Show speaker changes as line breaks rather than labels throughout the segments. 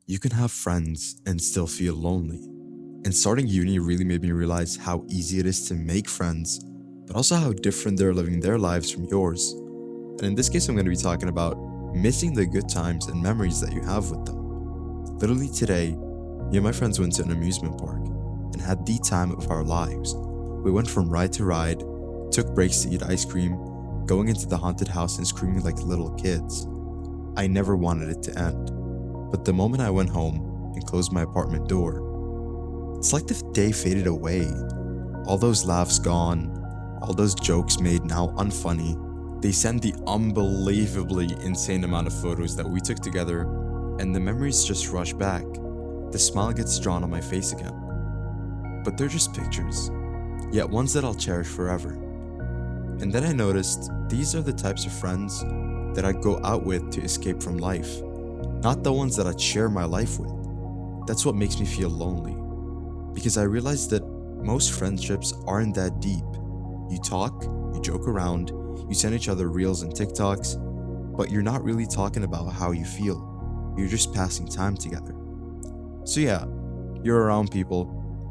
You can have friends and still feel lonely. And starting uni really made me realize how easy it is to make friends, but also how different they're living their lives from yours. And in this case, I'm going to be talking about missing the good times and memories that you have with them. Literally today, me and my friends went to an amusement park and had the time of our lives. We went from ride to ride, took breaks to eat ice cream, going into the haunted house and screaming like little kids. I never wanted it to end. But the moment I went home and closed my apartment door, it's like the day faded away. All those laughs gone, all those jokes made now unfunny. They send the unbelievably insane amount of photos that we took together, and the memories just rush back. The smile gets drawn on my face again. But they're just pictures, yet ones that I'll cherish forever. And then I noticed these are the types of friends that I'd go out with to escape from life, not the ones that I'd share my life with. That's what makes me feel lonely. Because I realized that most friendships aren't that deep. You talk, you joke around, you send each other reels and TikToks, but you're not really talking about how you feel. You're just passing time together. So yeah, you're around people,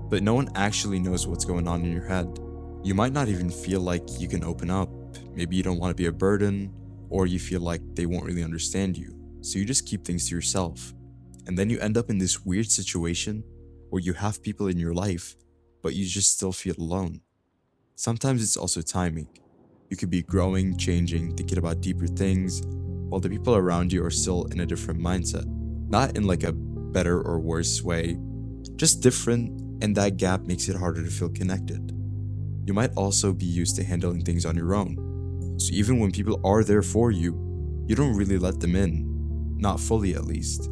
but no one actually knows what's going on in your head. You might not even feel like you can open up. Maybe you don't want to be a burden, or you feel like they won't really understand you. So you just keep things to yourself. And then you end up in this weird situation where you have people in your life, but you just still feel alone. Sometimes it's also timing. You could be growing, changing, thinking about deeper things, while the people around you are still in a different mindset. Not in like a better or worse way, just different, and that gap makes it harder to feel connected. You might also be used to handling things on your own. So even when people are there for you, you don't really let them in. Not fully, at least.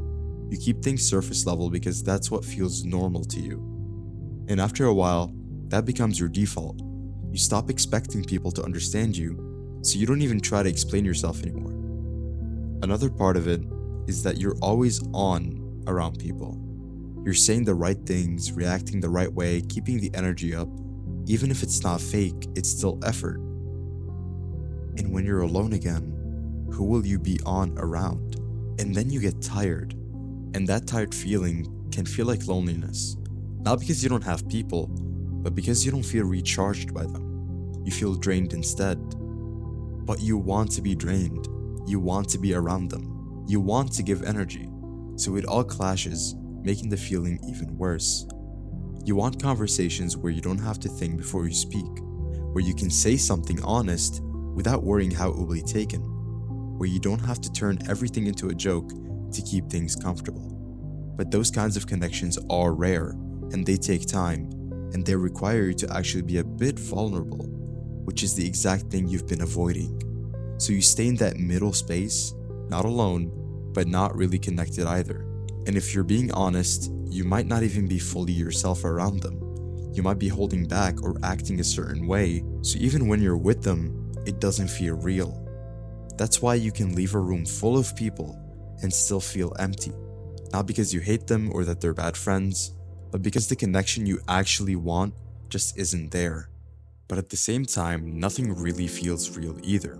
You keep things surface level because that's what feels normal to you. And after a while, that becomes your default. You stop expecting people to understand you, so you don't even try to explain yourself anymore. Another part of it is that you're always on around people. You're saying the right things, reacting the right way, keeping the energy up. Even if it's not fake, it's still effort. And when you're alone again, who will you be on around? And then you get tired. And that tired feeling can feel like loneliness. Not because you don't have people, but because you don't feel recharged by them. You feel drained instead. But you want to be drained. You want to be around them. You want to give energy. So it all clashes, making the feeling even worse. You want conversations where you don't have to think before you speak, where you can say something honest without worrying how it will be taken, where you don't have to turn everything into a joke to keep things comfortable. But those kinds of connections are rare, and they take time, and they require you to actually be a bit vulnerable, which is the exact thing you've been avoiding. So you stay in that middle space, not alone, but not really connected either. And if you're being honest, you might not even be fully yourself around them. You might be holding back or acting a certain way, so even when you're with them, it doesn't feel real. That's why you can leave a room full of people and still feel empty. Not because you hate them or that they're bad friends, but because the connection you actually want just isn't there. But at the same time, nothing really feels real either.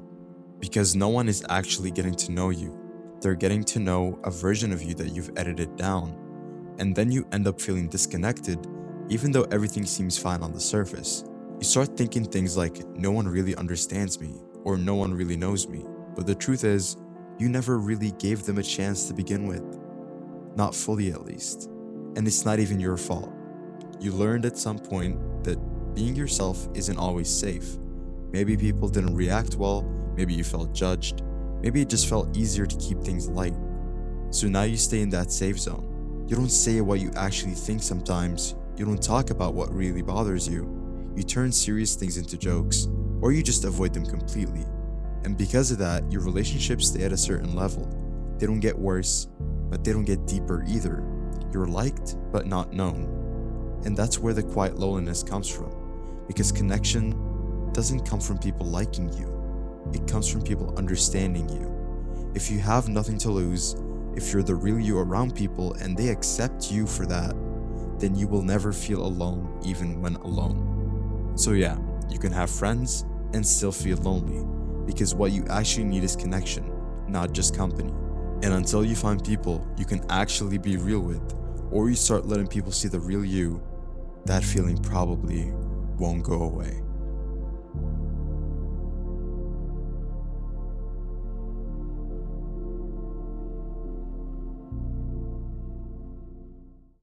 Because no one is actually getting to know you. They're getting to know a version of you that you've edited down. And then you end up feeling disconnected, even though everything seems fine on the surface. You start thinking things like, no one really understands me, or no one really knows me. But the truth is, you never really gave them a chance to begin with. Not fully, at least. And it's not even your fault. You learned at some point that being yourself isn't always safe. Maybe people didn't react well, maybe you felt judged, maybe it just felt easier to keep things light. So now you stay in that safe zone. You don't say what you actually think sometimes, you don't talk about what really bothers you, you turn serious things into jokes, or you just avoid them completely. And because of that, your relationships stay at a certain level. They don't get worse, but they don't get deeper either. You're liked, but not known. And that's where the quiet loneliness comes from. Because connection doesn't come from people liking you. It comes from people understanding you. If you have nothing to lose, if you're the real you around people and they accept you for that, then you will never feel alone even when alone. So yeah, you can have friends and still feel lonely. Because what you actually need is connection, not just company. And until you find people you can actually be real with, or you start letting people see the real you, that feeling probably won't go away.